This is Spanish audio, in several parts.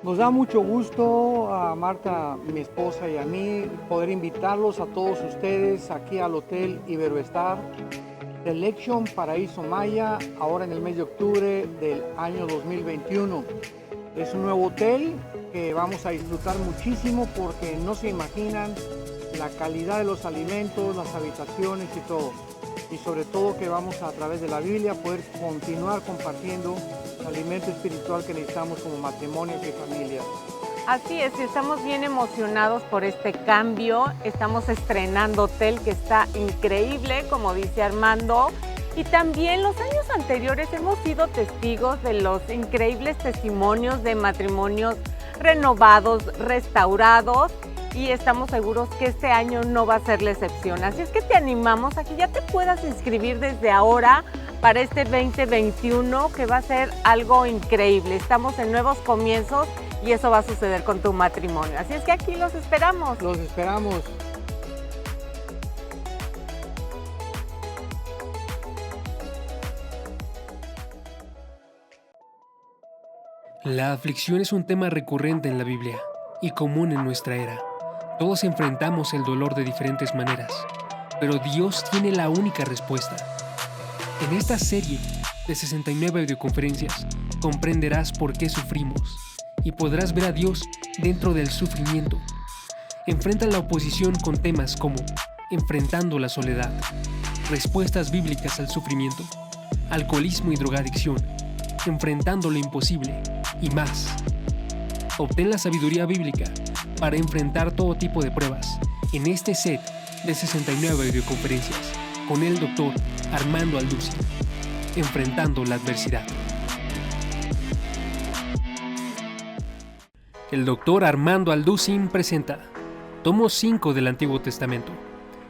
Nos da mucho gusto a Marta, mi esposa y a mí poder invitarlos a todos ustedes aquí al Hotel Iberoestar Selection Paraíso Maya, ahora en el mes de octubre del año 2021. Es un nuevo hotel que vamos a disfrutar muchísimo porque no se imaginan la calidad de los alimentos, las habitaciones y todo. Y sobre todo que vamos a través de la Biblia poder continuar compartiendo el alimento espiritual que necesitamos como matrimonios y familias. Así es, y estamos bien emocionados por este cambio. Estamos estrenando hotel que está increíble, como dice Armando. Y también los años anteriores hemos sido testigos de los increíbles testimonios de matrimonios renovados, restaurados. Y estamos seguros que este año no va a ser la excepción. Así es que te animamos a que ya te puedas inscribir desde ahora para este 2021, que va a ser algo increíble. Estamos en nuevos comienzos y eso va a suceder con tu matrimonio. Así es que aquí los esperamos. Los esperamos. La aflicción es un tema recurrente en la Biblia y común en nuestra era. Todos enfrentamos el dolor de diferentes maneras, pero Dios tiene la única respuesta. En esta serie de 69 audioconferencias comprenderás por qué sufrimos y podrás ver a Dios dentro del sufrimiento. Enfrenta la oposición con temas como enfrentando la soledad, respuestas bíblicas al sufrimiento, alcoholismo y drogadicción, enfrentando lo imposible y más. Obtén la sabiduría bíblica para enfrentar todo tipo de pruebas en este set de 69 audioconferencias con el Dr. Armando Alducin, enfrentando la adversidad. El Dr. Armando Alducin presenta Tomo 5 del Antiguo Testamento.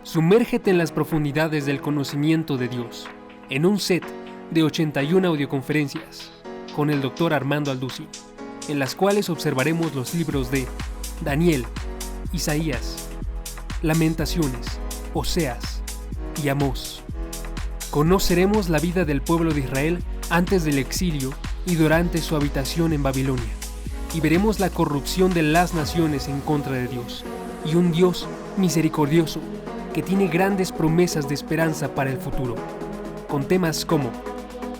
Sumérgete en las profundidades del conocimiento de Dios en un set de 81 audioconferencias con el Dr. Armando Alducin, en las cuales observaremos los libros de Daniel, Isaías, Lamentaciones, Oseas y Amós. Conoceremos la vida del pueblo de Israel antes del exilio y durante su habitación en Babilonia, y veremos la corrupción de las naciones en contra de Dios, y un Dios misericordioso que tiene grandes promesas de esperanza para el futuro, con temas como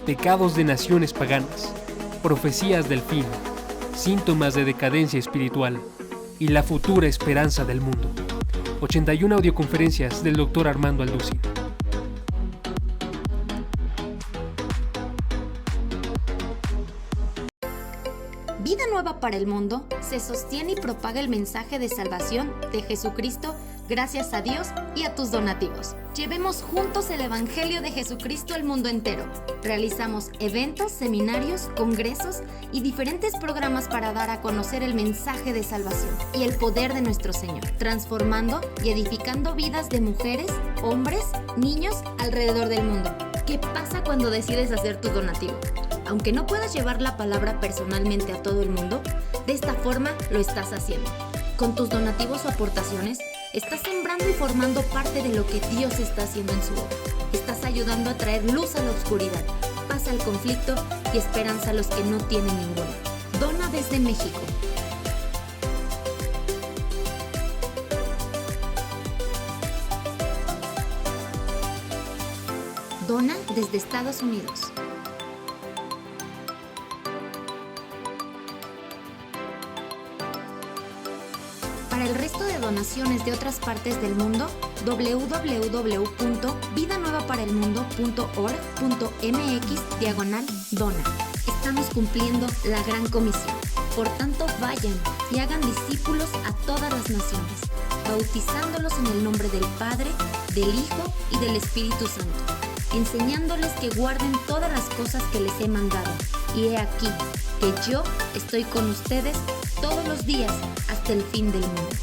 pecados de naciones paganas, profecías del fin, síntomas de decadencia espiritual y la futura esperanza del mundo. 81 audioconferencias del Dr. Armando Alducin. Vida Nueva para el Mundo se sostiene y propaga el mensaje de salvación de Jesucristo gracias a Dios y a tus donativos. Llevemos juntos el Evangelio de Jesucristo al mundo entero. Realizamos eventos, seminarios, congresos y diferentes programas para dar a conocer el mensaje de salvación y el poder de nuestro Señor, transformando y edificando vidas de mujeres, hombres, niños alrededor del mundo. ¿Qué pasa cuando decides hacer tu donativo? Aunque no puedas llevar la palabra personalmente a todo el mundo, de esta forma lo estás haciendo. Con tus donativos o aportaciones, estás sembrando y formando parte de lo que Dios está haciendo en su obra. Estás ayudando a traer luz a la oscuridad, paz al conflicto y esperanza a los que no tienen ninguna. Dona desde México. Dona desde Estados Unidos. Para el resto de donaciones de otras partes del mundo, www.vidanuevaparaelmundo.org.mx/dona. Estamos cumpliendo la gran comisión. Por tanto, vayan y hagan discípulos a todas las naciones, bautizándolos en el nombre del Padre, del Hijo y del Espíritu Santo, enseñándoles que guarden todas las cosas que les he mandado. Y he aquí que yo estoy con ustedes todos los días hasta el fin del mundo.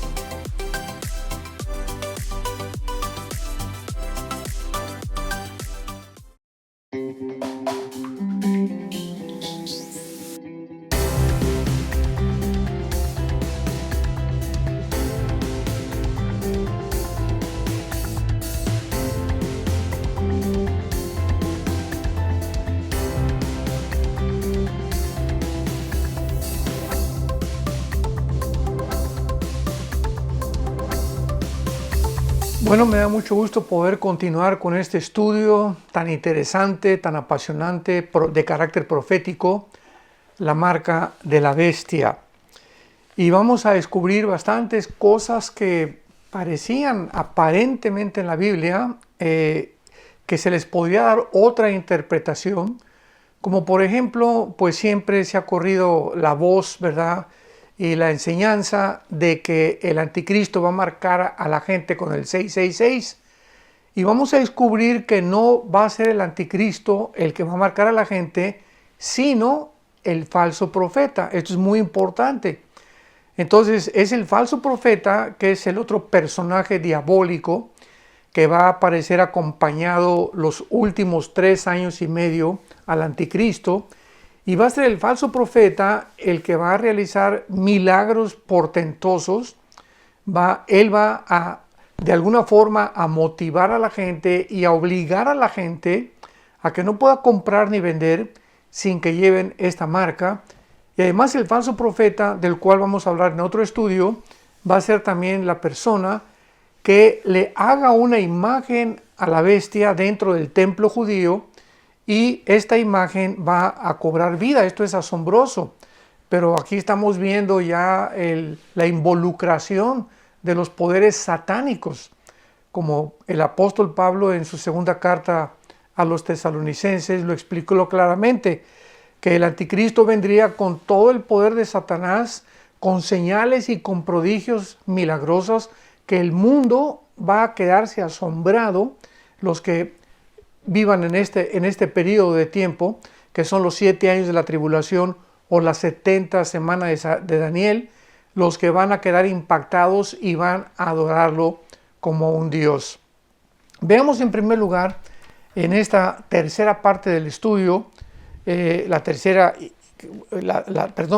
Bueno, me da mucho gusto poder continuar con este estudio tan interesante, tan apasionante, de carácter profético, la marca de la bestia. Y vamos a descubrir bastantes cosas que parecían aparentemente en la Biblia, que se les podría dar otra interpretación, como por ejemplo, pues siempre se ha corrido la voz, ¿verdad?, y la enseñanza de que el anticristo va a marcar a la gente con el 666, y vamos a descubrir que no va a ser el anticristo el que va a marcar a la gente, sino el falso profeta. Esto es muy importante. Entonces es el falso profeta, que es el otro personaje diabólico que va a aparecer acompañado los últimos 3 años y medio al anticristo. Y va a ser el falso profeta el que va a realizar milagros portentosos. Él va a, de alguna forma, a motivar a la gente y a obligar a la gente a que no pueda comprar ni vender sin que lleven esta marca. Y además el falso profeta, del cual vamos a hablar en otro estudio, va a ser también la persona que le haga una imagen a la bestia dentro del templo judío, y esta imagen va a cobrar vida. Esto es asombroso, pero aquí estamos viendo ya la involucración de los poderes satánicos, como el apóstol Pablo en su segunda carta a los tesalonicenses lo explicó claramente, que el anticristo vendría con todo el poder de Satanás, con señales y con prodigios milagrosos, que el mundo va a quedarse asombrado, los que vivan en este periodo de tiempo, que son los 7 años de la tribulación o las 70 semanas de Daniel, los que van a quedar impactados y van a adorarlo como un Dios. Veamos en primer lugar, en esta tercera parte del estudio,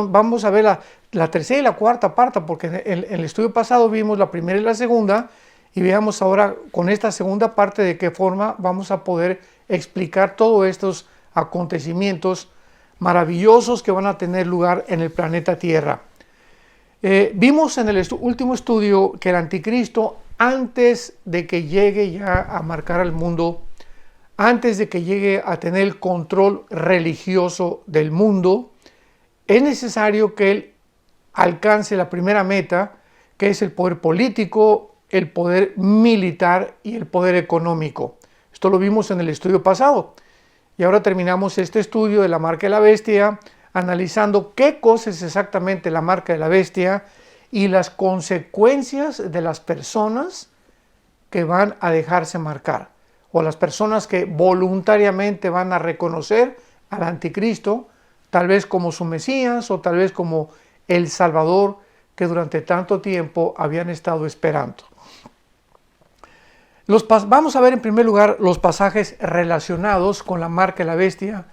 vamos a ver la tercera y la cuarta parte, porque en el estudio pasado vimos la primera y la segunda, y veamos ahora con esta segunda parte de qué forma vamos a poder explicar todos estos acontecimientos maravillosos que van a tener lugar en el planeta Tierra. Vimos en el último estudio que el anticristo, antes de que llegue ya a marcar al mundo, antes de que llegue a tener el control religioso del mundo, es necesario que él alcance la primera meta, que es el poder político, el poder militar y el poder económico. Esto lo vimos en el estudio pasado. Y ahora terminamos este estudio de la marca de la bestia, analizando qué cosa es exactamente la marca de la bestia y las consecuencias de las personas que van a dejarse marcar, o las personas que voluntariamente van a reconocer al anticristo, tal vez como su Mesías o tal vez como el Salvador que durante tanto tiempo habían estado esperando. Vamos a ver en primer lugar los pasajes relacionados con la marca de la bestia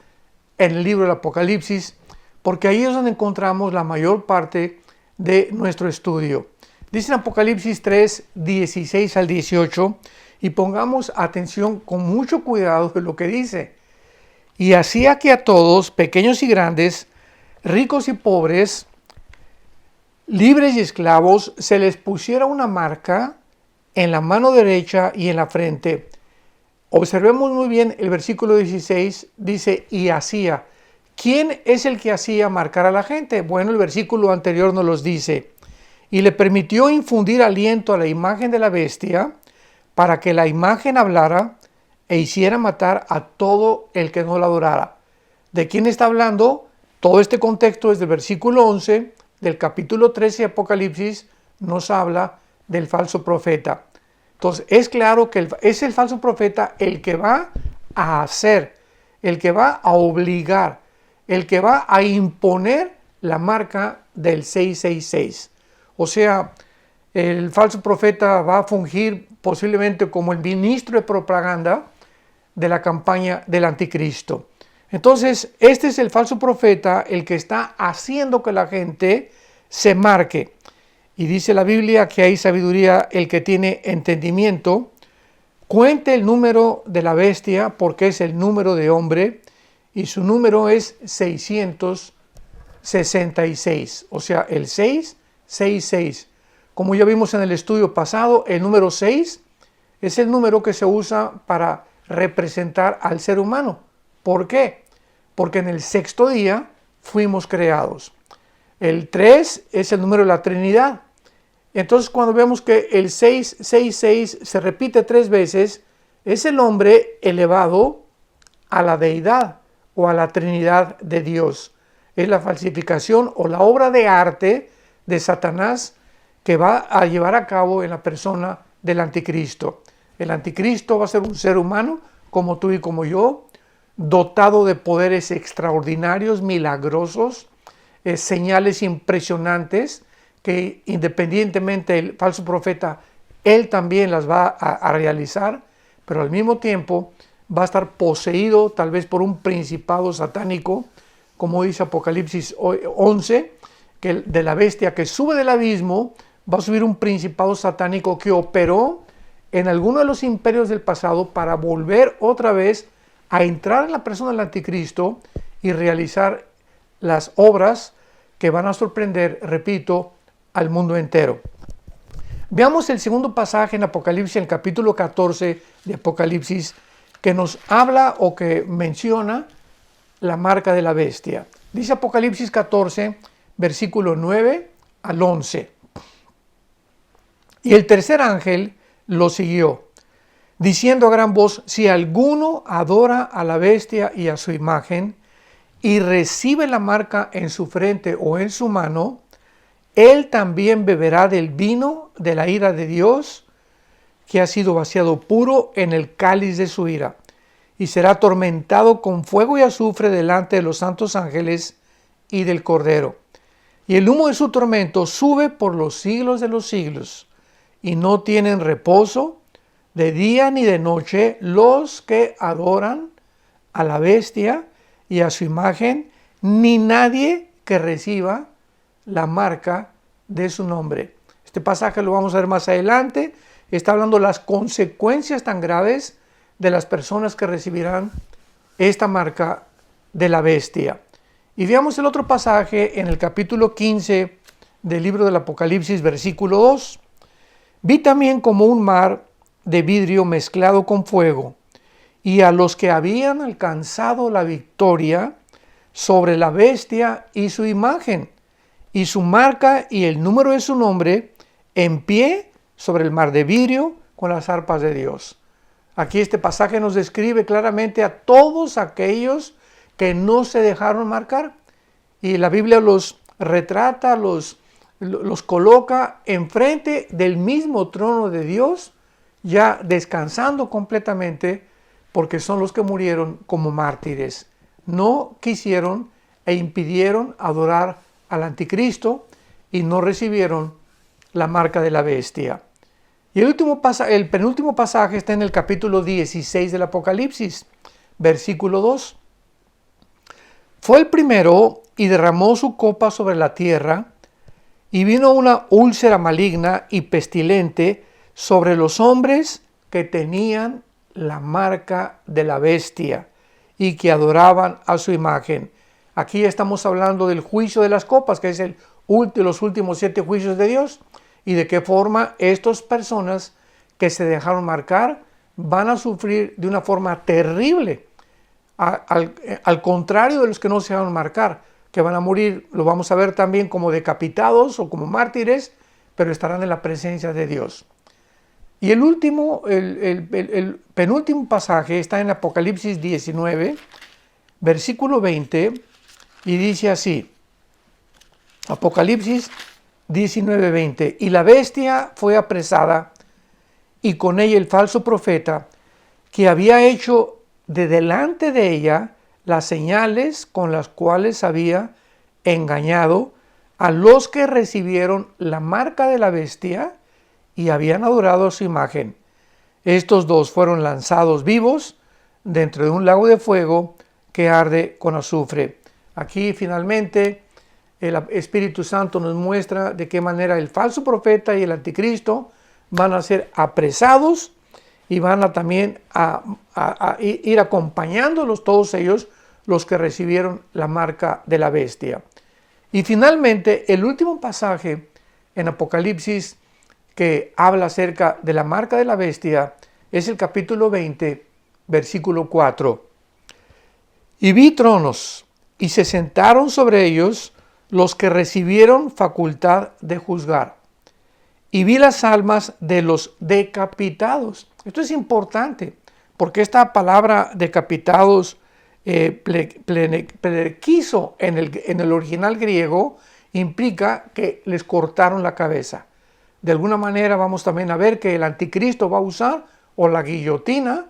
en el libro del Apocalipsis, porque ahí es donde encontramos la mayor parte de nuestro estudio. Dice en Apocalipsis 3, 16 al 18, y pongamos atención con mucho cuidado de lo que dice. Y hacía que a todos, pequeños y grandes, ricos y pobres, libres y esclavos, se les pusiera una marca en la mano derecha y en la frente. Observemos muy bien el versículo 16, dice, y hacía. ¿Quién es el que hacía marcar a la gente? Bueno, el versículo anterior nos los dice. Y le permitió infundir aliento a la imagen de la bestia, para que la imagen hablara e hiciera matar a todo el que no la adorara. ¿De quién está hablando? Todo este contexto es del versículo 11 del capítulo 13 de Apocalipsis, nos habla del falso profeta. Entonces es claro que es el falso profeta el que va a hacer, el que va a obligar, el que va a imponer la marca del 666. O sea, el falso profeta va a fungir posiblemente como el ministro de propaganda de la campaña del anticristo. Entonces, este es el falso profeta el que está haciendo que la gente se marque. Y dice la Biblia que hay sabiduría el que tiene entendimiento. Cuente el número de la bestia porque es el número de hombre y su número es 666. O sea, el 666. Como ya vimos en el estudio pasado, el número 6 es el número que se usa para representar al ser humano. ¿Por qué? Porque en el sexto día fuimos creados. El 3 es el número de la Trinidad. Entonces, cuando vemos que el 666 se repite 3 veces, es el hombre elevado a la deidad o a la Trinidad de Dios. Es la falsificación o la obra de arte de Satanás que va a llevar a cabo en la persona del anticristo. El anticristo va a ser un ser humano como tú y como yo, dotado de poderes extraordinarios, milagrosos, señales impresionantes que independientemente del falso profeta, él también las va a realizar, pero al mismo tiempo va a estar poseído tal vez por un principado satánico, como dice Apocalipsis 11, que de la bestia que sube del abismo va a subir un principado satánico que operó en alguno de los imperios del pasado para volver otra vez a entrar en la persona del anticristo y realizar las obras que van a sorprender, repito, al mundo entero. Veamos el segundo pasaje en Apocalipsis, en el capítulo 14 de Apocalipsis, que nos habla o que menciona la marca de la bestia. Dice Apocalipsis 14, versículo 9 al 11. Y el tercer ángel lo siguió, diciendo a gran voz: si alguno adora a la bestia y a su imagen, y recibe la marca en su frente o en su mano, él también beberá del vino de la ira de Dios, que ha sido vaciado puro en el cáliz de su ira, y será atormentado con fuego y azufre delante de los santos ángeles y del Cordero. Y el humo de su tormento sube por los siglos de los siglos, y no tienen reposo de día ni de noche los que adoran a la bestia y a su imagen, ni nadie que reciba la marca de su nombre. Este pasaje lo vamos a ver más adelante. Está hablando de las consecuencias tan graves de las personas que recibirán esta marca de la bestia. Y veamos el otro pasaje en el capítulo 15 del libro del Apocalipsis, versículo 2. Vi también como un mar de vidrio mezclado con fuego, y a los que habían alcanzado la victoria sobre la bestia y su imagen, y su marca y el número de su nombre, en pie sobre el mar de vidrio con las arpas de Dios. Aquí este pasaje nos describe claramente a todos aquellos que no se dejaron marcar, y la Biblia los retrata, los coloca enfrente del mismo trono de Dios, ya descansando completamente, porque son los que murieron como mártires. No quisieron e impidieron adorar al anticristo y no recibieron la marca de la bestia. Y el penúltimo pasaje está en el capítulo 16 del Apocalipsis, versículo 2. Fue el primero y derramó su copa sobre la tierra, y vino una úlcera maligna y pestilente sobre los hombres que tenían la marca de la bestia y que adoraban a su imagen. Aquí estamos hablando del juicio de las copas, que es los últimos 7 juicios de Dios, y de qué forma estas personas que se dejaron marcar van a sufrir de una forma terrible, al contrario de los que no se dejaron marcar, que van a morir, lo vamos a ver también, como decapitados o como mártires, pero estarán en la presencia de Dios. Y el penúltimo pasaje está en Apocalipsis 19, versículo 20, y dice así, Apocalipsis 19, 20, y la bestia fue apresada, y con ella el falso profeta, que había hecho de delante de ella las señales con las cuales había engañado a los que recibieron la marca de la bestia y habían adorado a su imagen. Estos dos fueron lanzados vivos dentro de un lago de fuego que arde con azufre. Aquí finalmente el Espíritu Santo nos muestra de qué manera el falso profeta y el anticristo van a ser apresados y van a también a ir acompañándolos todos ellos, los que recibieron la marca de la bestia. Y finalmente el último pasaje en Apocalipsis que habla acerca de la marca de la bestia Es el capítulo 20, versículo 4. Y vi tronos, y se sentaron sobre ellos los que recibieron facultad de juzgar. Y vi las almas de los decapitados. Esto es importante, porque esta palabra decapitados, plequizo en el original griego, implica que les cortaron la cabeza. De alguna manera vamos también a ver que el anticristo va a usar o la guillotina,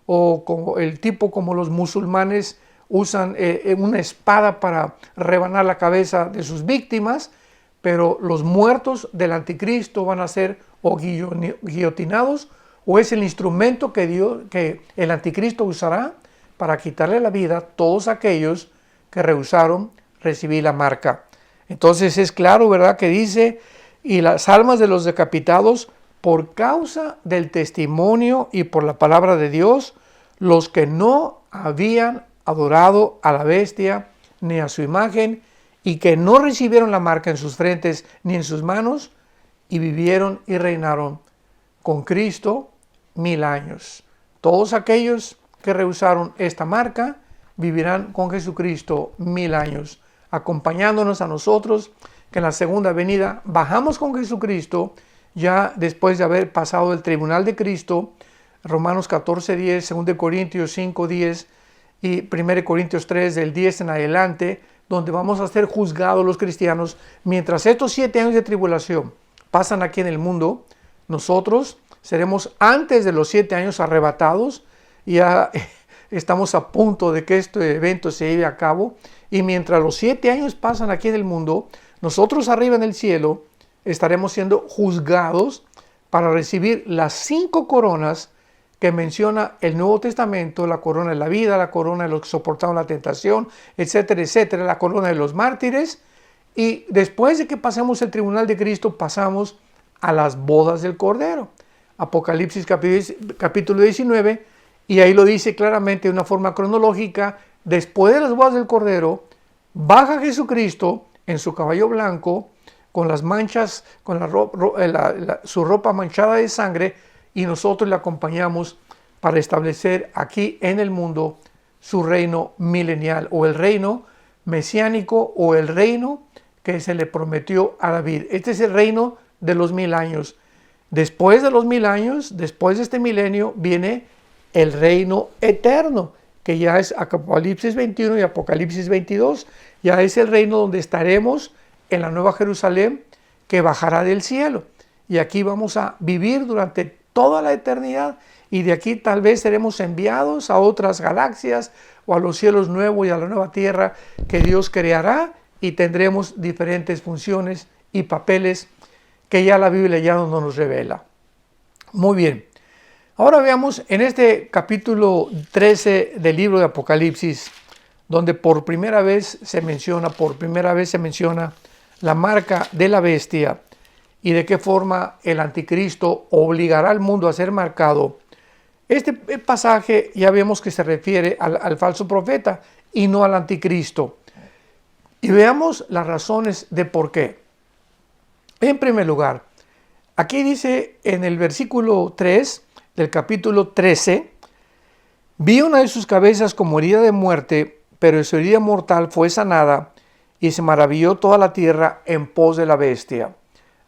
o como el tipo como los musulmanes usan una espada para rebanar la cabeza de sus víctimas, pero los muertos del anticristo van a ser o guillotinados, o es el instrumento que el anticristo usará para quitarle la vida a todos aquellos que rehusaron recibir la marca. Entonces es claro, ¿verdad?, que dice, y las almas de los decapitados por causa del testimonio y por la palabra de Dios, los que no habían adorado a la bestia ni a su imagen, y que no recibieron la marca en sus frentes ni en sus manos, y vivieron y reinaron con Cristo 1000 años. Todos aquellos que rehusaron esta marca vivirán con Jesucristo 1000 años, acompañándonos a nosotros, que en la segunda venida bajamos con Jesucristo, ya después de haber pasado el tribunal de Cristo, Romanos 14:10, 2 Corintios 5:10 y 1 Corintios 3 del 10 en adelante, donde vamos a ser juzgados los cristianos. Mientras estos 7 años de tribulación pasan aquí en el mundo, nosotros seremos antes de los 7 años arrebatados. Ya estamos a punto de que este evento se lleve a cabo, y mientras los 7 años pasan aquí en el mundo, nosotros arriba en el cielo estaremos siendo juzgados para recibir las 5 coronas que menciona el Nuevo Testamento: la corona de la vida, la corona de los que soportaron la tentación, etcétera, etcétera, la corona de los mártires. Y después de que pasemos el tribunal de Cristo, pasamos a las bodas del Cordero. Apocalipsis capítulo 19, y ahí lo dice claramente de una forma cronológica: después de las bodas del Cordero, baja Jesucristo en su caballo blanco, con las manchas, con su ropa manchada de sangre, y nosotros le acompañamos para establecer aquí en el mundo su reino milenial, o el reino mesiánico, o el reino que se le prometió a David. Este es el reino de los 1000 años. Después de los 1000 años, después de este milenio, viene el reino eterno, que ya es Apocalipsis 21 y Apocalipsis 22. Ya es el reino donde estaremos en la Nueva Jerusalén, que bajará del cielo. Y aquí vamos a vivir durante toda la eternidad, y de aquí tal vez seremos enviados a otras galaxias, o a los cielos nuevos y a la nueva tierra que Dios creará, y tendremos diferentes funciones y papeles que ya la Biblia ya no nos revela. Muy bien, ahora veamos en este capítulo 13 del libro de Apocalipsis, donde por primera vez se menciona la marca de la bestia, y de qué forma el anticristo obligará al mundo a ser marcado. Este pasaje ya vemos que se refiere al falso profeta y no al anticristo. Y veamos las razones de por qué. En primer lugar, aquí dice en el versículo 3 del capítulo 13: vi una de sus cabezas como herida de muerte, pero su herida mortal fue sanada, y se maravilló toda la tierra en pos de la bestia.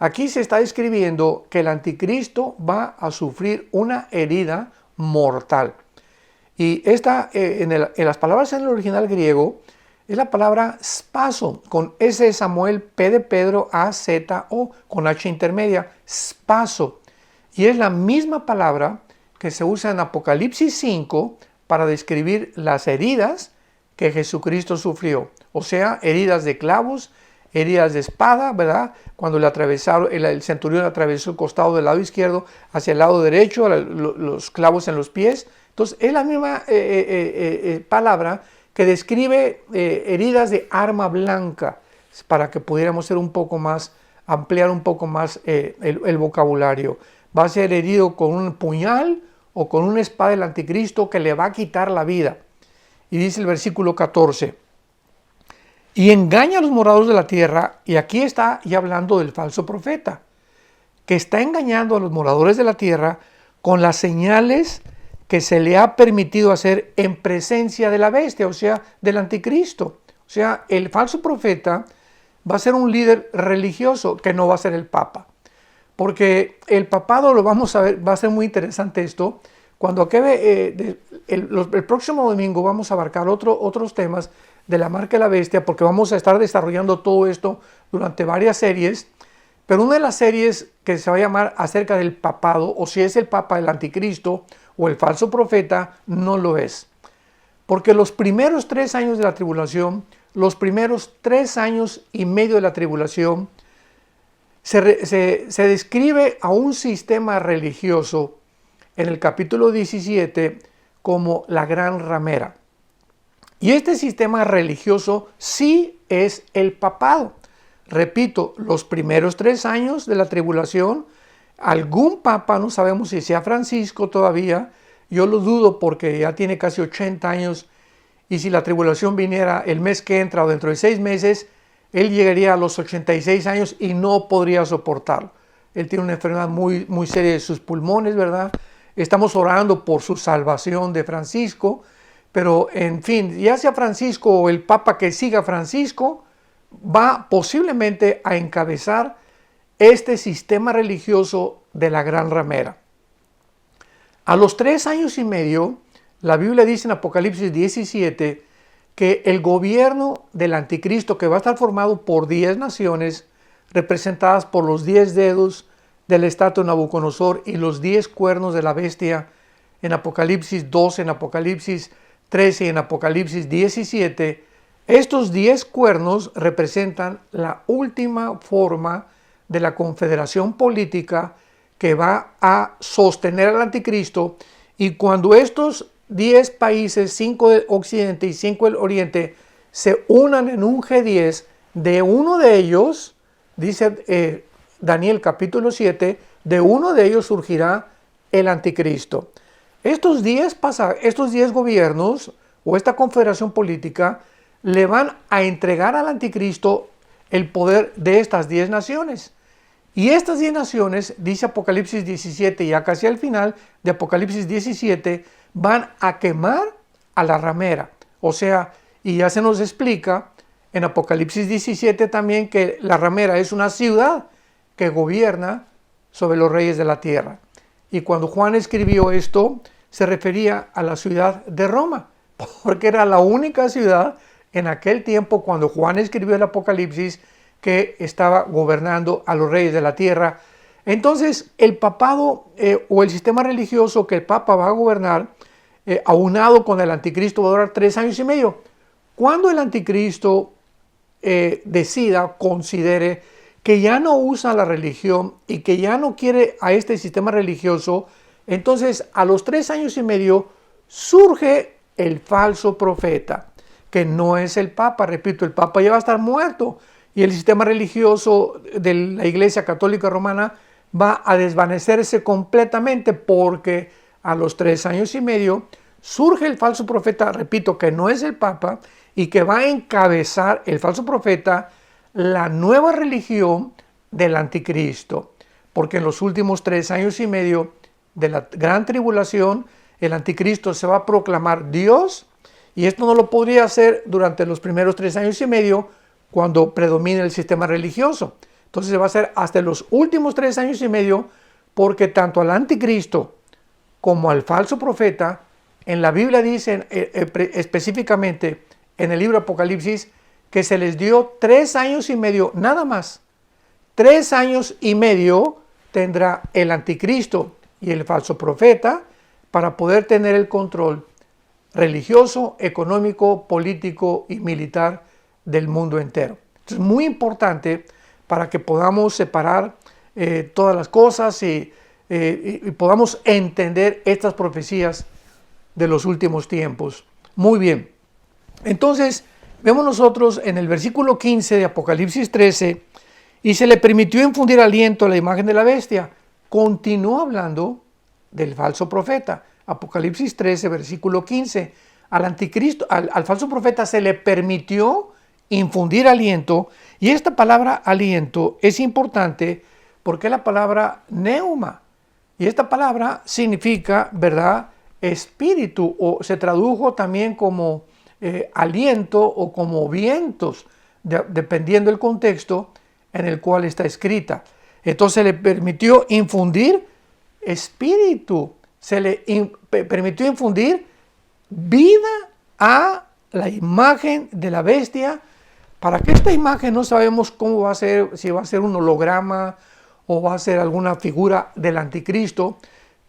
Aquí se está describiendo que el anticristo va a sufrir una herida mortal. Y esta, en las palabras en el original griego, es la palabra spaso, con S de Samuel, P de Pedro, A, Z, O, con H intermedia, spaso. Y es la misma palabra que se usa en Apocalipsis 5 para describir las heridas que Jesucristo sufrió. O sea, heridas de clavos, heridas de espada, ¿verdad? Cuando le atravesaron, el centurión atravesó el costado del lado izquierdo hacia el lado derecho, los clavos en los pies. Entonces, es la misma palabra que describe heridas de arma blanca, para que pudiéramos ser un poco más, ampliar un poco más el vocabulario. Va a ser herido con un puñal o con una espada del anticristo que le va a quitar la vida. Y dice el versículo 14: y engaña a los moradores de la tierra. Y aquí está ya hablando del falso profeta, que está engañando a los moradores de la tierra con las señales que se le ha permitido hacer en presencia de la bestia, o sea, del anticristo. O sea, el falso profeta va a ser un líder religioso que no va a ser el papa. Porque el papado, lo vamos a ver, va a ser muy interesante esto. Cuando acabe el próximo domingo vamos a abarcar otros temas de la marca de la bestia, porque vamos a estar desarrollando todo esto durante varias series. Pero una de las series que se va a llamar acerca del papado, o si es el papa el anticristo o el falso profeta, no lo es. Porque los primeros 3 años de la tribulación, los primeros 3 años y medio de la tribulación, se describe a un sistema religioso en el capítulo 17 como la gran ramera. Y este sistema religioso sí es el papado. Repito, los primeros 3 años de la tribulación, algún papa, no sabemos si sea Francisco todavía, yo lo dudo porque ya tiene casi 80 años, y si la tribulación viniera el mes que entra o dentro de 6 meses, él llegaría a los 86 años y no podría soportarlo. Él tiene una enfermedad muy, muy seria de sus pulmones, ¿verdad? Estamos orando por su salvación de Francisco, pero en fin, ya sea Francisco o el papa que siga Francisco, va posiblemente a encabezar este sistema religioso de la gran ramera. A los 3 años y medio, la Biblia dice en Apocalipsis 17 que el gobierno del anticristo, que va a estar formado por 10 naciones, representadas por los 10 dedos de la estatua de Nabucodonosor y los 10 cuernos de la bestia, en Apocalipsis 12, en Apocalipsis 13 y en Apocalipsis 17, estos 10 cuernos representan la última forma de la confederación política que va a sostener al anticristo, y cuando estos 10 países, 5 del occidente y 5 del oriente, se unan en un G10, de uno de ellos, dice Daniel capítulo 7, de uno de ellos surgirá el anticristo. Estos 10 gobiernos o esta confederación política le van a entregar al anticristo el poder de estas 10 naciones. Y estas 10 naciones, dice Apocalipsis 17, y acá hacia el final de Apocalipsis 17, van a quemar a la ramera. O sea, y ya se nos explica en Apocalipsis 17 también que la ramera es una ciudad que gobierna sobre los reyes de la tierra. Y cuando Juan escribió esto, se refería a la ciudad de Roma, porque era la única ciudad en aquel tiempo, cuando Juan escribió el Apocalipsis, que estaba gobernando a los reyes de la tierra. Entonces, el papado o el sistema religioso que el papa va a gobernar, aunado con el anticristo, va a durar 3 años y medio. Cuando el anticristo considere que ya no usa la religión y que ya no quiere a este sistema religioso, entonces a los 3 años y medio surge el falso profeta, que no es el papa. Repito, el papa ya va a estar muerto y el sistema religioso de la Iglesia Católica Romana va a desvanecerse completamente, porque a los 3 años y medio surge el falso profeta, repito, que no es el papa, y que va a encabezar el falso profeta la nueva religión del anticristo, porque en los últimos 3 años y medio de la gran tribulación, el anticristo se va a proclamar Dios, y esto no lo podría hacer durante los primeros 3 años y medio cuando predomine el sistema religioso. Entonces se va a hacer hasta los últimos 3 años y medio, porque tanto al anticristo como al falso profeta, en la Biblia dicen específicamente en el libro Apocalipsis que se les dio 3 años y medio nada más. 3 años y medio tendrá el anticristo y el falso profeta para poder tener el control religioso, económico, político y militar del mundo entero. Esto es muy importante para que podamos separar todas las cosas y podamos entender estas profecías de los últimos tiempos. Muy bien. Entonces, vemos nosotros en el versículo 15 de Apocalipsis 13, y se le permitió infundir aliento a la imagen de la bestia. Continuó hablando del falso profeta. Apocalipsis 13, versículo 15. Al anticristo, al falso profeta se le permitió infundir aliento, y esta palabra aliento es importante porque es la palabra neuma. Y esta palabra significa, ¿verdad?, espíritu, o se tradujo también como aliento o como vientos, dependiendo del contexto en el cual está escrita. Entonces le permitió infundir espíritu, se le permitió infundir vida a la imagen de la bestia, para que esta imagen no sabemos cómo va a ser, si va a ser un holograma o va a ser alguna figura del anticristo,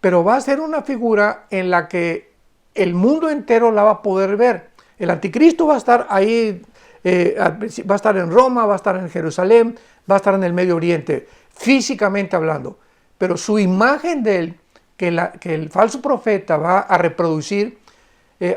pero va a ser una figura en la que el mundo entero la va a poder ver. El anticristo va a estar ahí, va a estar en Roma, va a estar en Jerusalén, va a estar en el Medio Oriente, físicamente hablando, pero su imagen de él, que el falso profeta va a reproducir,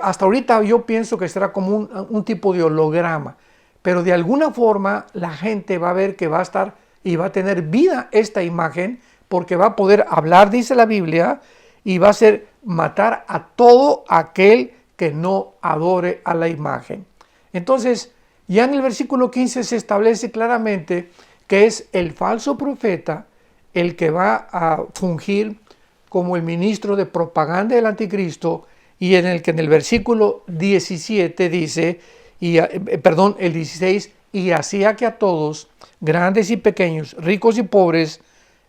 hasta ahorita yo pienso que será como un tipo de holograma, pero de alguna forma la gente va a ver que va a estar y va a tener vida esta imagen, porque va a poder hablar, dice la Biblia, y va a ser matar a todo aquel que no adore a la imagen. Entonces, ya en el versículo 15 se establece claramente que es el falso profeta el que va a fungir como el ministro de propaganda del anticristo, y en el que en el versículo 17 dice, el 16, y hacía que a todos, grandes y pequeños, ricos y pobres,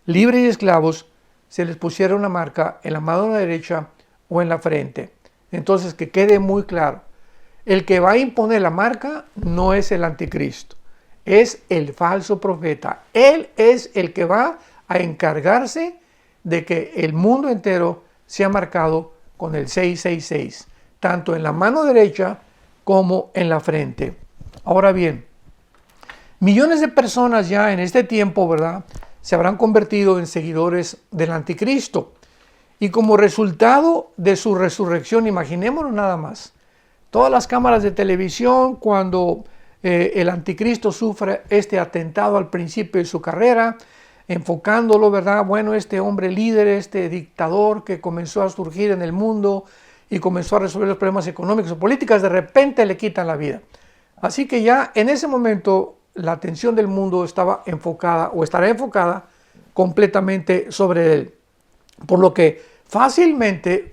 libres y esclavos, se les pusiera una marca en la mano derecha o en la frente. Entonces, que quede muy claro, el que va a imponer la marca no es el anticristo, es el falso profeta. Él es el que va a encargarse de que el mundo entero sea marcado con el 666, tanto en la mano derecha como en la frente. Ahora bien, millones de personas ya en este tiempo, ¿verdad?, se habrán convertido en seguidores del anticristo. Y como resultado de su resurrección, imaginémonos nada más, todas las cámaras de televisión, cuando el anticristo sufre este atentado al principio de su carrera, enfocándolo, ¿verdad? Bueno, este hombre líder, este dictador que comenzó a surgir en el mundo y comenzó a resolver los problemas económicos o políticos, de repente le quitan la vida. Así que ya en ese momento la atención del mundo estaba enfocada o estará enfocada completamente sobre él. Por lo que fácilmente,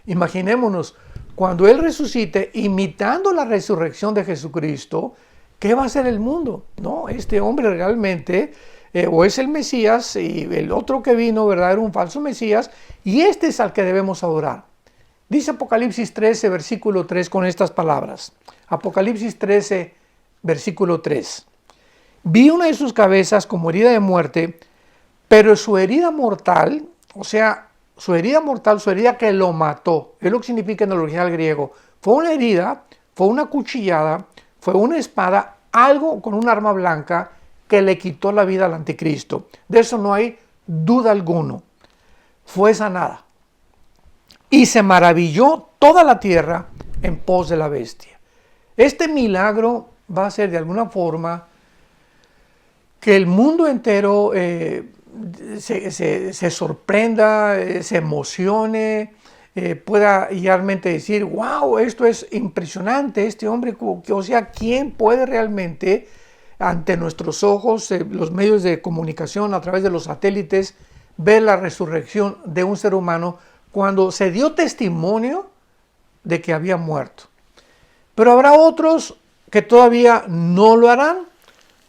imaginémonos, cuando él resucite, imitando la resurrección de Jesucristo, ¿qué va a hacer el mundo? No, este hombre realmente o es el Mesías, y el otro que vino, ¿verdad?, era un falso Mesías, y este es al que debemos adorar. Dice Apocalipsis 13, versículo 3, con estas palabras. Apocalipsis 13, versículo 3. Vi una de sus cabezas como herida de muerte, pero su herida mortal, o sea, su herida que lo mató, es lo que significa en el original griego, fue una herida, fue una cuchillada, fue una espada, algo con un arma blanca que le quitó la vida al anticristo. De eso no hay duda alguno. Fue sanada. Y se maravilló toda la tierra en pos de la bestia. Este milagro va a ser de alguna forma que el mundo entero se sorprenda, se emocione, pueda realmente decir, wow, esto es impresionante, este hombre, o sea, ¿quién puede realmente ante nuestros ojos, los medios de comunicación a través de los satélites, ver la resurrección de un ser humano cuando se dio testimonio de que había muerto? Pero habrá otros que todavía no lo harán,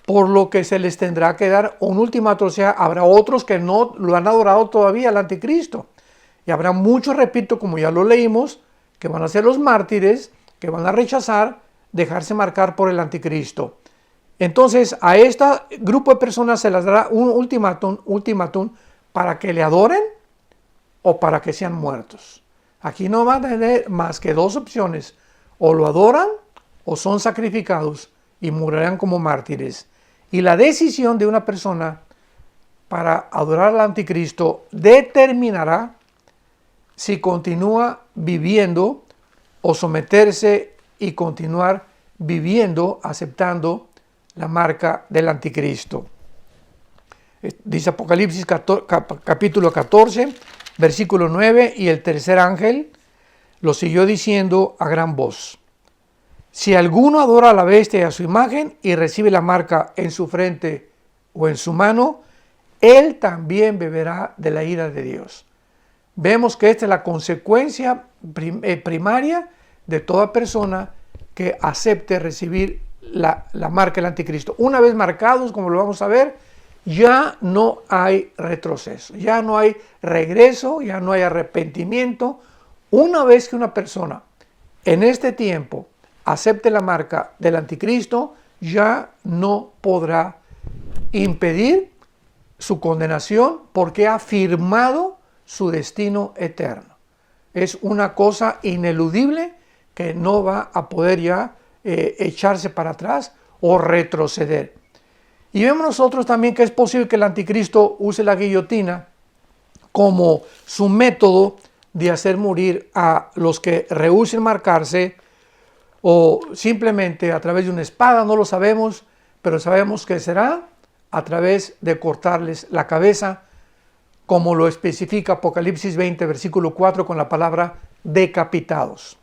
por lo que se les tendrá que dar un ultimato. O sea, habrá otros que no lo han adorado todavía al anticristo. Y habrá muchos, repito, como ya lo leímos, que van a ser los mártires, que van a rechazar, dejarse marcar por el anticristo. Entonces, a este grupo de personas se les dará un ultimátum para que le adoren o para que sean muertos. Aquí no van a tener más que dos opciones: o lo adoran o son sacrificados y morirán como mártires. Y la decisión de una persona para adorar al anticristo determinará si continúa viviendo o someterse y continuar viviendo, aceptando la marca del anticristo. Dice Apocalipsis capítulo 14, versículo 9, y el tercer ángel lo siguió diciendo a gran voz: si alguno adora a la bestia y a su imagen y recibe la marca en su frente o en su mano, él también beberá de la ira de Dios. Vemos que esta es la consecuencia primaria de toda persona que acepte recibir la marca del anticristo. Una vez marcados, como lo vamos a ver, ya no hay retroceso, ya no hay regreso, ya no hay arrepentimiento. Una vez que una persona en este tiempo acepte la marca del anticristo, ya no podrá impedir su condenación porque ha firmado su destino eterno. Es una cosa ineludible que no va a poder ya echarse para atrás o retroceder. Y vemos nosotros también que es posible que el anticristo use la guillotina como su método de hacer morir a los que rehúsen marcarse, o simplemente a través de una espada, no lo sabemos, pero sabemos que será a través de cortarles la cabeza, como lo especifica Apocalipsis 20, versículo 4, con la palabra decapitados.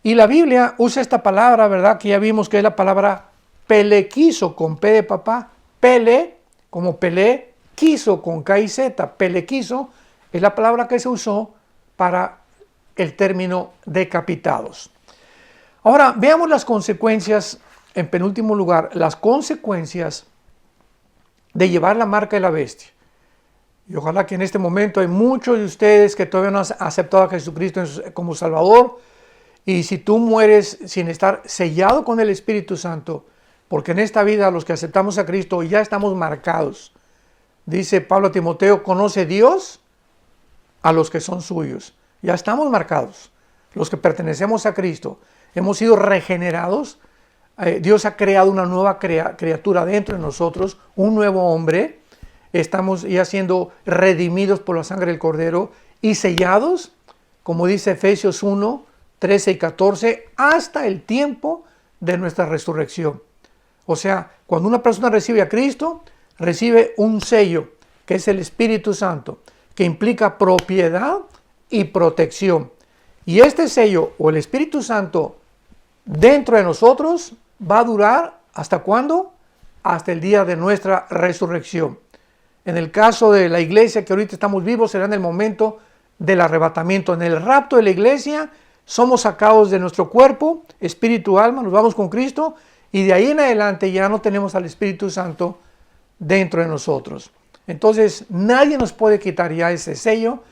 Y la Biblia usa esta palabra, ¿verdad? Que ya vimos que es la palabra pelequizo, con P de papá, pele, como Pelé, quiso con K y Z, pelequizo, es la palabra que se usó para el término decapitados. Ahora, veamos las consecuencias, en penúltimo lugar, las consecuencias de llevar la marca de la bestia. Y ojalá que en este momento hay muchos de ustedes que todavía no han aceptado a Jesucristo como Salvador. Y si tú mueres sin estar sellado con el Espíritu Santo, porque en esta vida los que aceptamos a Cristo ya estamos marcados. Dice Pablo a Timoteo, conoce Dios a los que son suyos. Ya estamos marcados. Los que pertenecemos a Cristo hemos sido regenerados. Dios ha creado una nueva criatura dentro de nosotros, un nuevo hombre. Estamos ya siendo redimidos por la sangre del Cordero y sellados, como dice Efesios 1, 13 y 14, hasta el tiempo de nuestra resurrección. O sea, cuando una persona recibe a Cristo, recibe un sello, que es el Espíritu Santo, que implica propiedad y protección. Y este sello, o el Espíritu Santo, dentro de nosotros, va a durar ¿hasta cuándo? Hasta el día de nuestra resurrección. En el caso de la iglesia que ahorita estamos vivos, será en el momento del arrebatamiento. En el rapto de la iglesia, somos sacados de nuestro cuerpo, espíritu, alma, nos vamos con Cristo, y de ahí en adelante ya no tenemos al Espíritu Santo dentro de nosotros. Entonces, nadie nos puede quitar ya ese sello,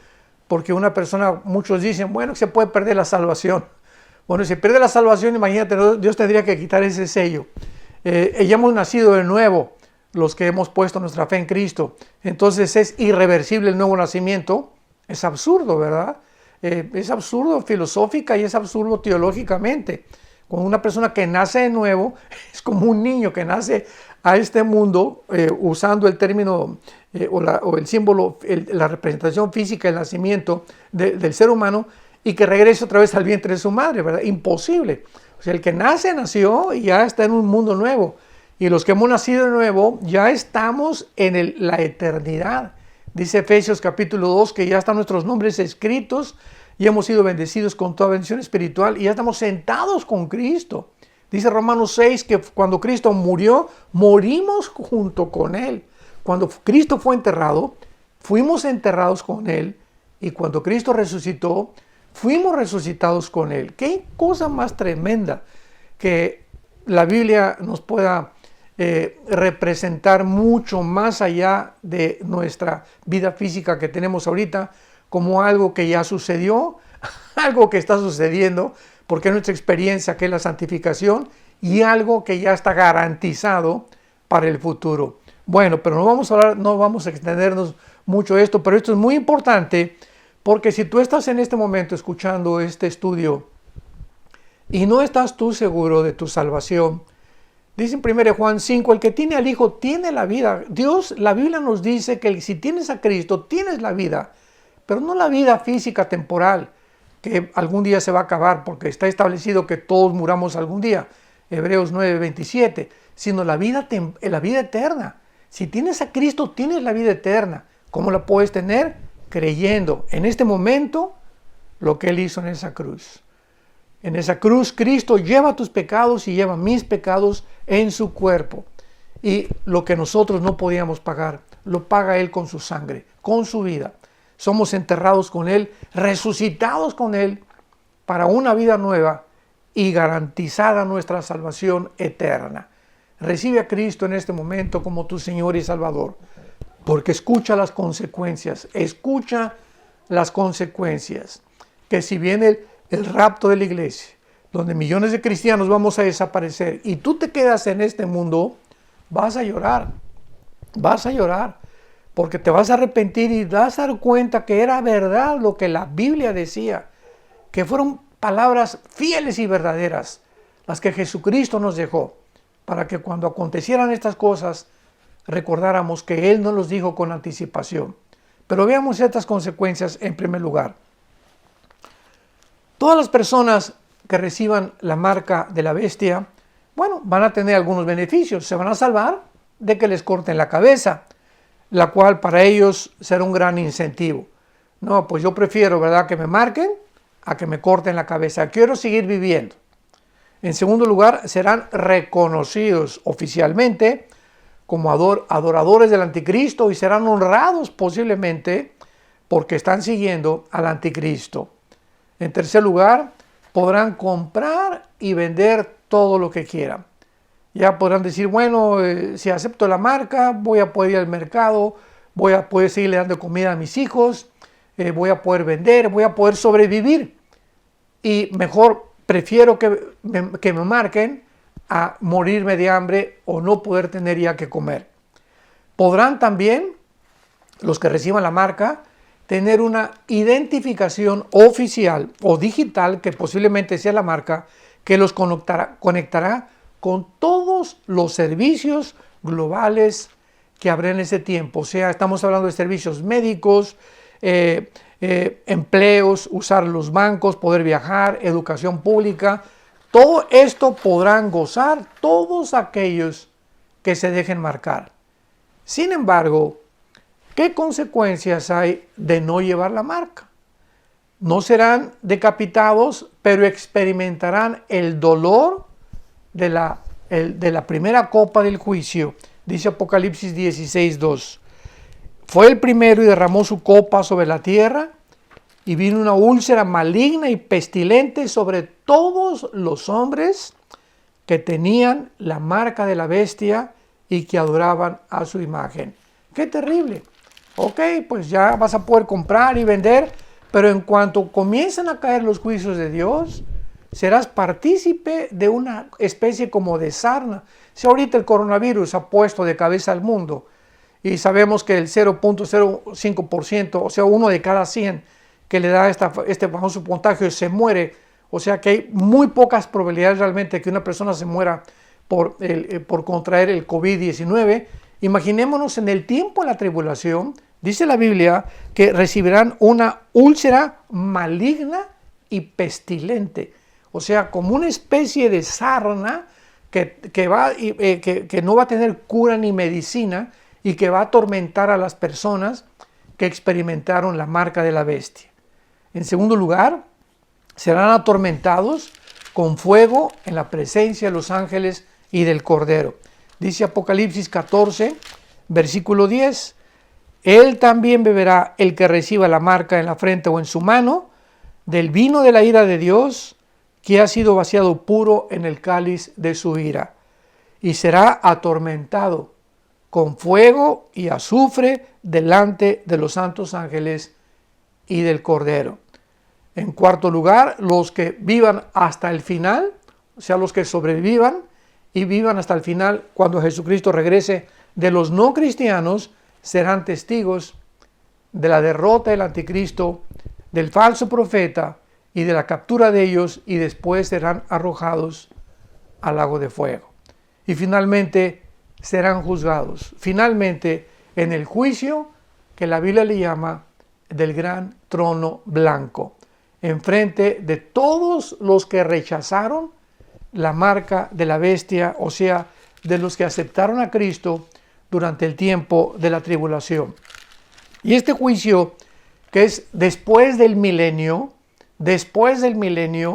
porque una persona, muchos dicen, bueno, se puede perder la salvación. Bueno, si pierde la salvación, imagínate, Dios tendría que quitar ese sello. Ya hemos nacido de nuevo, los que hemos puesto nuestra fe en Cristo. Entonces es irreversible el nuevo nacimiento. Es absurdo, ¿verdad? Es absurdo filosófica y es absurdo teológicamente. Cuando una persona que nace de nuevo es como un niño que nace a este mundo usando el término o el símbolo, la representación física del nacimiento del ser humano, y que regrese otra vez al vientre de su madre, ¿verdad? Imposible. O sea, el que nació y ya está en un mundo nuevo. Y los que hemos nacido de nuevo ya estamos en la eternidad. Dice Efesios capítulo 2 que ya están nuestros nombres escritos y hemos sido bendecidos con toda bendición espiritual y ya estamos sentados con Cristo. Dice Romanos 6 que cuando Cristo murió, morimos junto con Él. Cuando Cristo fue enterrado, fuimos enterrados con Él, y cuando Cristo resucitó, fuimos resucitados con Él. Qué cosa más tremenda que la Biblia nos pueda representar mucho más allá de nuestra vida física que tenemos ahorita, como algo que ya sucedió, algo que está sucediendo, porque es nuestra experiencia, que es la santificación, y algo que ya está garantizado para el futuro. Bueno, pero no vamos a extendernos mucho de esto, pero esto es muy importante, porque si tú estás en este momento escuchando este estudio y no estás tú seguro de tu salvación, dice en 1 Juan 5, el que tiene al Hijo tiene la vida. La Biblia nos dice que si tienes a Cristo, tienes la vida, pero no la vida física temporal, que algún día se va a acabar, porque está establecido que todos muramos algún día, Hebreos 9:27, sino la vida eterna. Si tienes a Cristo, tienes la vida eterna. ¿Cómo la puedes tener? Creyendo en este momento lo que Él hizo en esa cruz. En esa cruz Cristo lleva tus pecados y lleva mis pecados en su cuerpo. Y lo que nosotros no podíamos pagar, lo paga Él con su sangre, con su vida. Somos enterrados con Él, resucitados con Él para una vida nueva y garantizada nuestra salvación eterna. Recibe a Cristo en este momento como tu Señor y Salvador, porque escucha las consecuencias, que si viene el rapto de la iglesia, donde millones de cristianos vamos a desaparecer y tú te quedas en este mundo, vas a llorar, porque te vas a arrepentir y vas a dar cuenta que era verdad lo que la Biblia decía, que fueron palabras fieles y verdaderas las que Jesucristo nos dejó, para que cuando acontecieran estas cosas recordáramos que Él nos los dijo con anticipación. Pero veamos estas consecuencias en primer lugar. Todas las personas que reciban la marca de la bestia, bueno, van a tener algunos beneficios. Se van a salvar de que les corten la cabeza, la cual para ellos será un gran incentivo. No, pues yo prefiero, ¿verdad?, que me marquen a que me corten la cabeza. Quiero seguir viviendo. En segundo lugar, serán reconocidos oficialmente como adoradores del anticristo y serán honrados posiblemente porque están siguiendo al anticristo. En tercer lugar, podrán comprar y vender todo lo que quieran. Ya podrán decir, bueno, si acepto la marca, voy a poder ir al mercado, voy a poder seguirle dando comida a mis hijos, voy a poder vender, voy a poder sobrevivir. Y mejor prefiero que me marquen a morirme de hambre o no poder tener ya que comer. Podrán también, los que reciban la marca, tener una identificación oficial o digital, que posiblemente sea la marca, que los conectará con todos los servicios globales que habrá en ese tiempo. O sea, estamos hablando de servicios médicos, empleos, usar los bancos, poder viajar, educación pública. Todo esto podrán gozar todos aquellos que se dejen marcar. Sin embargo, ¿qué consecuencias hay de no llevar la marca? No serán decapitados, pero experimentarán el dolor de la primera copa del juicio. Dice Apocalipsis 16:2. Fue el primero y derramó su copa sobre la tierra, y vino una úlcera maligna y pestilente sobre todos los hombres que tenían la marca de la bestia y que adoraban a su imagen. ¡Qué terrible! Ok, pues ya vas a poder comprar y vender, pero en cuanto comiencen a caer los juicios de Dios, serás partícipe de una especie como de sarna. Si ahorita el coronavirus ha puesto de cabeza al mundo y sabemos que el 0.05%, o sea, 1 de cada 100 que le da este famoso contagio se muere, o sea que hay muy pocas probabilidades realmente que una persona se muera por contraer el COVID-19. Imaginémonos en el tiempo de la tribulación, dice la Biblia que recibirán una úlcera maligna y pestilente, o sea, como una especie de sarna que no va a tener cura ni medicina y que va a atormentar a las personas que experimentaron la marca de la bestia. En segundo lugar, serán atormentados con fuego en la presencia de los ángeles y del Cordero. Dice Apocalipsis 14, versículo 10, Él también beberá el que reciba la marca en la frente o en su mano, del vino de la ira de Dios, que ha sido vaciado puro en el cáliz de su ira, y será atormentado con fuego y azufre delante de los santos ángeles y del Cordero. En cuarto lugar, los que vivan hasta el final, o sea, los que sobrevivan y vivan hasta el final, cuando Jesucristo regrese, de los no cristianos, serán testigos de la derrota del anticristo, del falso profeta y de la captura de ellos, y después serán arrojados al lago de fuego. Y finalmente serán juzgados, finalmente en el juicio que la Biblia le llama del gran trono blanco, enfrente de todos los que rechazaron la marca de la bestia, o sea, de los que aceptaron a Cristo durante el tiempo de la tribulación. Y este juicio, que es después del milenio,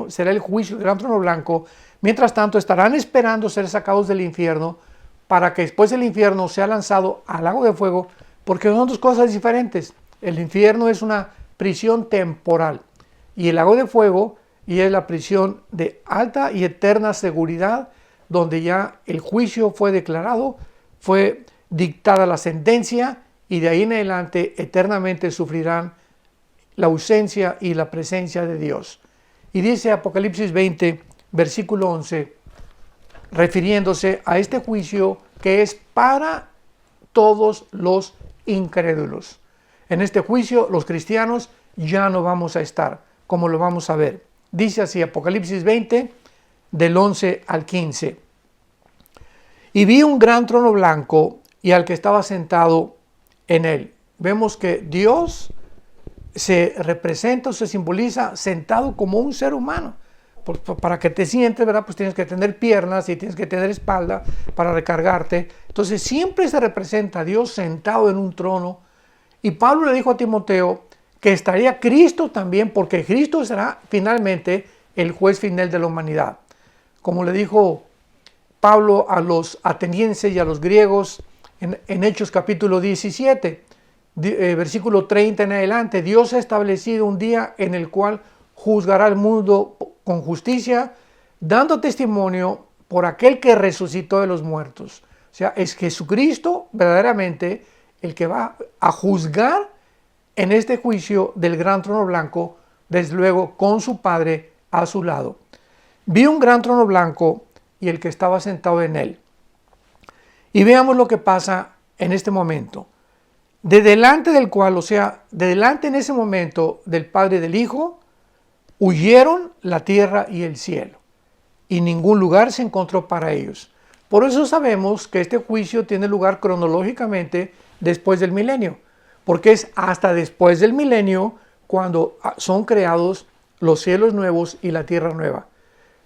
será el juicio del gran trono blanco. Mientras tanto, estarán esperando ser sacados del infierno para que después el infierno sea lanzado al lago de fuego, porque son dos cosas diferentes. El infierno es una prisión temporal y el lago de fuego y es la prisión de alta y eterna seguridad, donde ya el juicio fue declarado, fue dictada la sentencia y de ahí en adelante eternamente sufrirán la ausencia y la presencia de Dios. Y dice Apocalipsis 20, versículo 11, refiriéndose a este juicio que es para todos los incrédulos. En este juicio los cristianos ya no vamos a estar, como lo vamos a ver. Dice así Apocalipsis 20, del 11 al 15. Y vi un gran trono blanco y al que estaba sentado en él. Vemos que Dios se representa o se simboliza sentado como un ser humano. Para que te sientes, ¿verdad? Pues tienes que tener piernas y tienes que tener espalda para recargarte. Entonces siempre se representa a Dios sentado en un trono. Y Pablo le dijo a Timoteo que estaría Cristo también, porque Cristo será finalmente el juez final de la humanidad. Como le dijo Pablo a los atenienses y a los griegos en Hechos capítulo 17, versículo 30 en adelante, Dios ha establecido un día en el cual juzgará al mundo con justicia, dando testimonio por aquel que resucitó de los muertos. O sea, es Jesucristo verdaderamente el que va a juzgar en este juicio del gran trono blanco, desde luego con su Padre a su lado. Vi un gran trono blanco y el que estaba sentado en él. Y veamos lo que pasa en este momento. De delante del cual, o sea, de delante en ese momento del Padre y del Hijo, huyeron la tierra y el cielo, y ningún lugar se encontró para ellos. Por eso sabemos que este juicio tiene lugar cronológicamente después del milenio, porque es hasta después del milenio cuando son creados los cielos nuevos y la tierra nueva.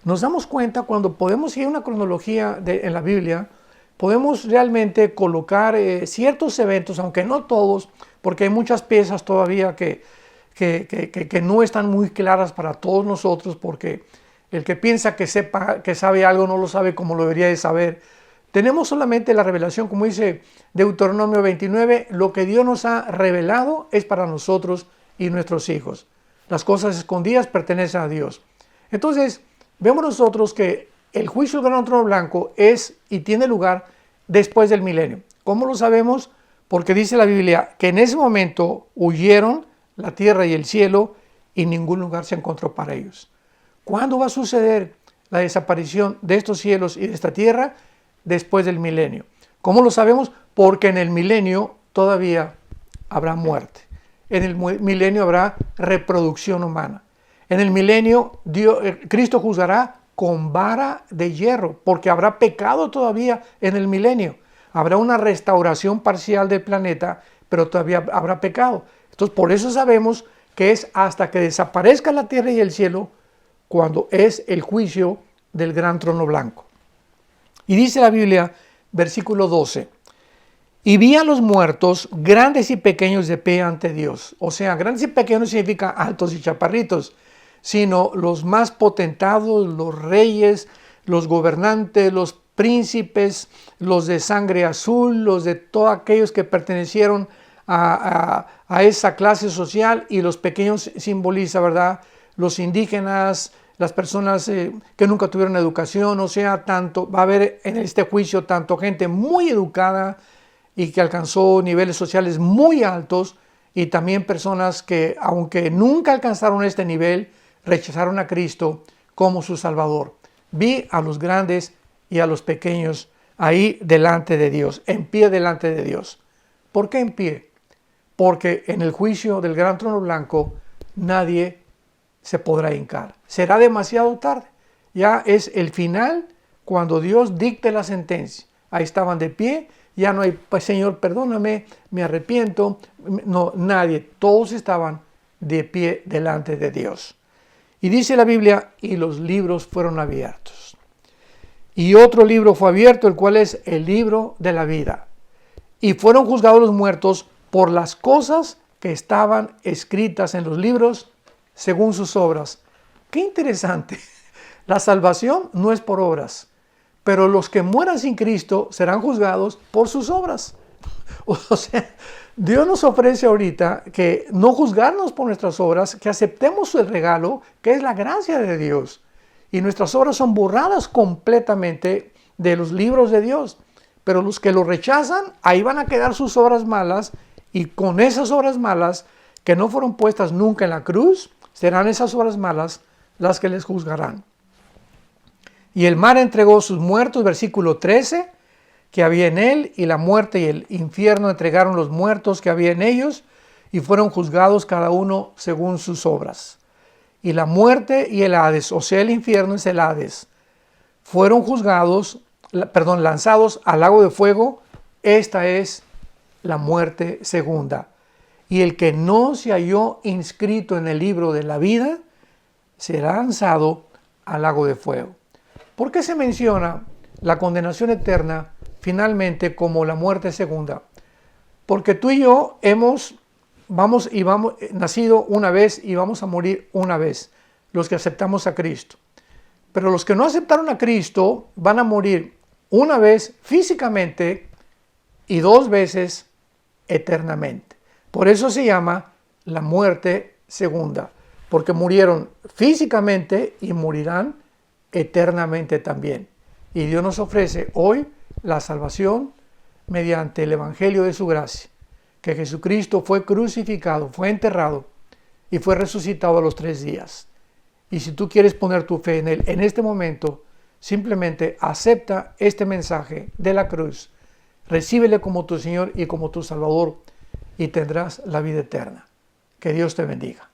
Nos damos cuenta cuando podemos seguir una cronología en la Biblia, podemos realmente colocar ciertos eventos, aunque no todos, porque hay muchas piezas todavía que no están muy claras para todos nosotros, porque el que piensa que sabe algo no lo sabe como lo debería de saber. Tenemos solamente la revelación, como dice Deuteronomio 29, lo que Dios nos ha revelado es para nosotros y nuestros hijos. Las cosas escondidas pertenecen a Dios. Entonces, vemos nosotros que el juicio del gran trono blanco es y tiene lugar después del milenio. ¿Cómo lo sabemos? Porque dice la Biblia que en ese momento huyeron la tierra y el cielo y ningún lugar se encontró para ellos. ¿Cuándo va a suceder la desaparición de estos cielos y de esta tierra? Después del milenio. ¿Cómo lo sabemos? Porque en el milenio todavía habrá muerte. En el milenio habrá reproducción humana. En el milenio Cristo juzgará con vara de hierro, porque habrá pecado todavía en el milenio. Habrá una restauración parcial del planeta, pero todavía habrá pecado. Entonces, por eso sabemos que es hasta que desaparezca la tierra y el cielo cuando es el juicio del gran trono blanco. Y dice la Biblia, versículo 12, y vi a los muertos, grandes y pequeños, de pie ante Dios. O sea, grandes y pequeños no significa altos y chaparritos, sino los más potentados, los reyes, los gobernantes, los príncipes, los de sangre azul, los de todos aquellos que pertenecieron a esa clase social, y los pequeños simboliza, ¿verdad?, los indígenas, las personas que nunca tuvieron educación. O sea, va a haber en este juicio tanto gente muy educada y que alcanzó niveles sociales muy altos, y también personas que, aunque nunca alcanzaron este nivel, rechazaron a Cristo como su Salvador. Vi a los grandes y a los pequeños ahí delante de Dios, en pie delante de Dios. ¿Por qué en pie? Porque en el juicio del gran trono blanco nadie se podrá hincar. Será demasiado tarde. Ya es el final cuando Dios dicte la sentencia. Ahí estaban de pie, ya no hay, pues, Señor, perdóname, me arrepiento. No, nadie, todos estaban de pie delante de Dios. Y dice la Biblia, y los libros fueron abiertos. Y otro libro fue abierto, el cual es el libro de la vida. Y fueron juzgados los muertos por las cosas que estaban escritas en los libros según sus obras. Qué interesante. La salvación no es por obras, pero los que mueran sin Cristo serán juzgados por sus obras. O sea, Dios nos ofrece ahorita que no juzgarnos por nuestras obras, que aceptemos el regalo, que es la gracia de Dios. Y nuestras obras son borradas completamente de los libros de Dios. Pero los que lo rechazan, ahí van a quedar sus obras malas, y con esas obras malas que no fueron puestas nunca en la cruz, serán esas obras malas las que les juzgarán. Y el mar entregó sus muertos, versículo 13, que había en él, y la muerte y el infierno entregaron los muertos que había en ellos, y fueron juzgados cada uno según sus obras. Y la muerte y el Hades, o sea el infierno es el Hades, fueron lanzados al lago de fuego. Esta es la muerte segunda. Y el que no se halló inscrito en el libro de la vida será lanzado al lago de fuego. ¿Por qué se menciona la condenación eterna finalmente como la muerte segunda? Porque tú y yo hemos nacido una vez y vamos a morir una vez, los que aceptamos a Cristo. Pero los que no aceptaron a Cristo van a morir una vez físicamente y 2 veces eternamente. Por eso se llama la muerte segunda, porque murieron físicamente y morirán eternamente también. Y Dios nos ofrece hoy la salvación mediante el Evangelio de su gracia, que Jesucristo fue crucificado, fue enterrado y fue resucitado a los 3 días. Y si tú quieres poner tu fe en Él en este momento, simplemente acepta este mensaje de la cruz, recíbele como tu Señor y como tu Salvador, y tendrás la vida eterna. Que Dios te bendiga.